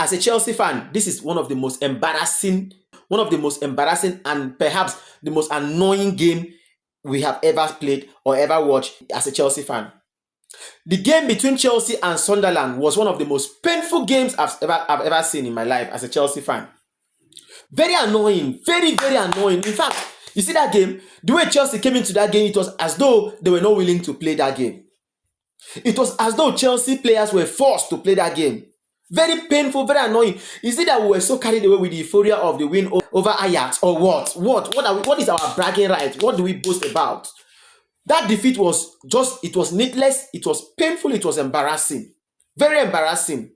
as a Chelsea fan, this is one of the most embarrassing and perhaps the most annoying game we have ever played or ever watched as a Chelsea fan. The game between Chelsea and Sunderland was one of the most painful games I've ever seen in my life as a Chelsea fan. Very annoying, very, very annoying. In fact, you see that game, the way Chelsea came into that game, it was as though they were not willing to play that game. It was as though Chelsea players were forced to play that game. Very painful, very annoying. Is it that we were so carried away with the euphoria of the win over Ajax, or what? What is our bragging right? What do we boast about? That defeat was it was needless, it was painful, it was embarrassing. Very embarrassing.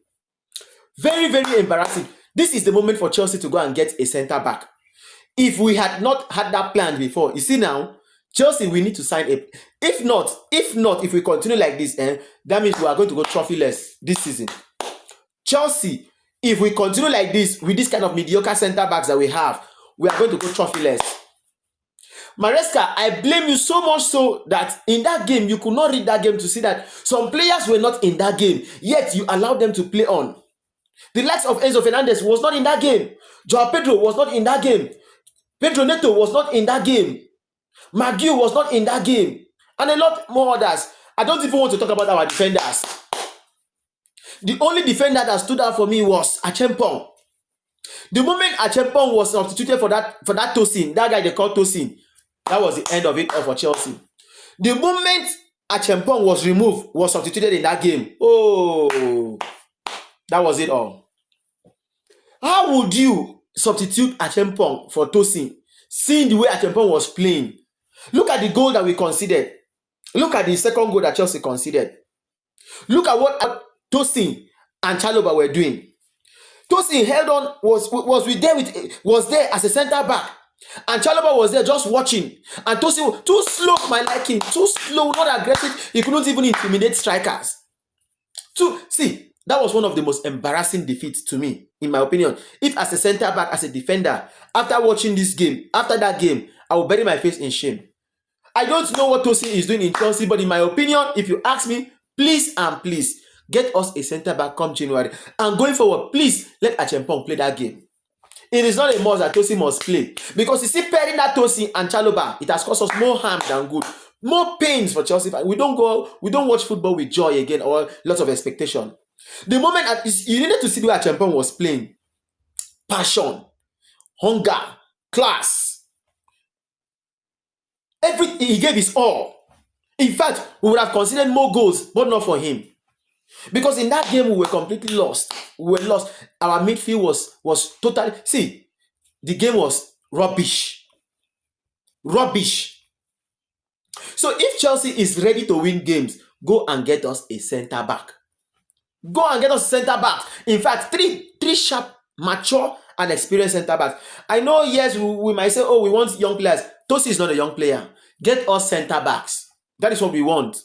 Very, very embarrassing. This is the moment for Chelsea to go and get a centre back. If we had not had that plan before, you see now, Chelsea, we need to sign a. If we continue like this, that means we are going to go trophyless this season. Chelsea, if we continue like this with this kind of mediocre centre backs that we have, we are going to go trophyless. Maresca, I blame you so much so that in that game, you could not read that game to see that some players were not in that game, yet you allowed them to play on. The likes of Enzo Fernandez was not in that game. Joao Pedro was not in that game. Pedro Neto was not in that game. Maguire was not in that game. And a lot more others. I don't even want to talk about our defenders. The only defender that stood out for me was Acheampong. The moment Acheampong was substituted for that TOSIN, that guy they called TOSIN, that was the end of it all for Chelsea. The moment Acheampong was removed, was substituted in that game, oh, that was it all. How would you substitute Acheampong for TOSIN, seeing the way Acheampong was playing? Look at the goal that we conceded. Look at the second goal that Chelsea conceded. Look at what TOSIN and Chalobah were doing. TOSIN held on, was there as a centre back, and Chalobah was there just watching. And TOSIN too slow for my liking, too slow, not aggressive. He couldn't even intimidate strikers. See, that was one of the most embarrassing defeats to me, in my opinion. If as a centre back, as a defender, after watching this game, after that game, I will bury my face in shame. I don't know what TOSIN is doing in Chelsea, but in my opinion, if you ask me, please and please, get us a centre back come January. And going forward, please let Acheampong play that game. It is not a must that TOSIN must play. Because you see, pairing that TOSIN and Chalobah, it has cost us more harm than good. More pains for Chelsea. We don't watch football with joy again or lots of expectation. The moment you needed to see the way Acheampong was playing. Passion, hunger, class. Everything, he gave his all. In fact, we would have considered more goals, but not for him. Because in that game, we were completely lost. We were lost. Our midfield was totally... See, the game was rubbish. Rubbish. So if Chelsea is ready to win games, go and get us a centre back. Go and get us a centre back. In fact, three sharp, mature, and experienced centre backs. I know, yes, we might say, oh, we want young players. TOSIN is not a young player. Get us centre backs. That is what we want.